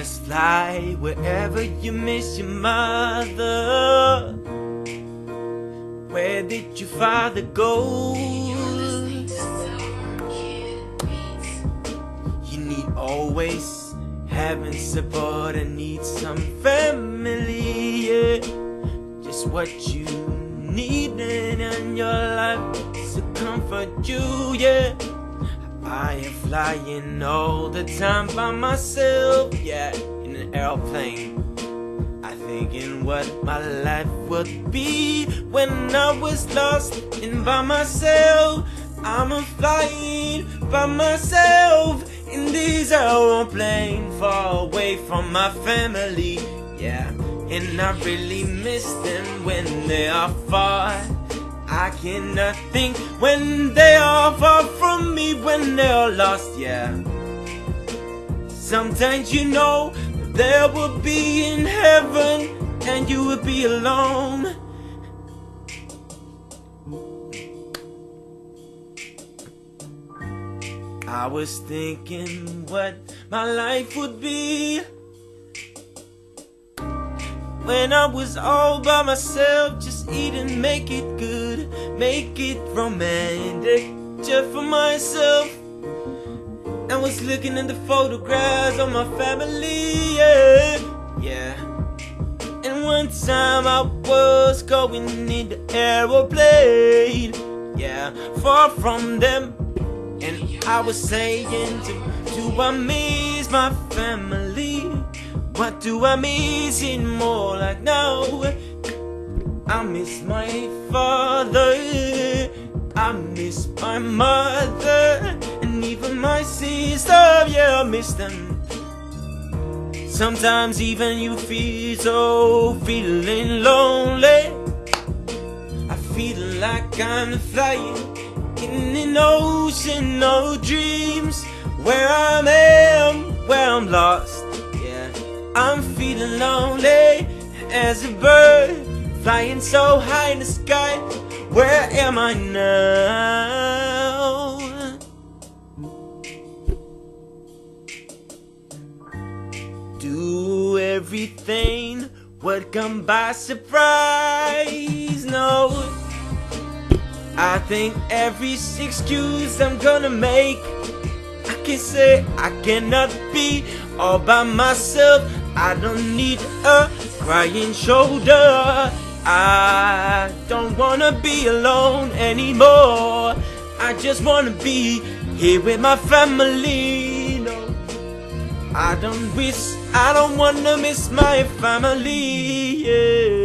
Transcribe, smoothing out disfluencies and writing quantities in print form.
Just fly wherever you miss your mother. Where did your father go? You need always having support and need some family, yeah. Just what you need in your life to comfort you, yeah. I am flying all the time by myself, yeah, in an airplane. I thinking what my life would be when I was lost and by myself. I'm flying by myself in this aeroplane, far away from my family, yeah. And I really miss them when they are far. I cannot think when they are far from me, when they are lost, yeah. Sometimes you know they will be in heaven and you will be alone. I was thinking what my life would be when I was all by myself, just eat and make it good, make it romantic, just for myself. I was looking at the photographs of my family, yeah, yeah. And one time I was going in the aeroplane, yeah, far from them. And I was saying, do I miss my family? What do I miss it more like now? I miss my father, I miss my mother, and even my sister, yeah, I miss them. Sometimes even you feel so feeling lonely. I feel like I'm flying in an ocean of dreams, where I am, where I'm lost. I'm feeling lonely as a bird, flying so high in the sky. Where am I now? Do everything would come by surprise, no. I think every excuse I'm gonna make, I can say I cannot be all by myself. I don't need a crying shoulder. I don't wanna be alone anymore. I just wanna be here with my family. No, I don't wanna miss my family, yeah.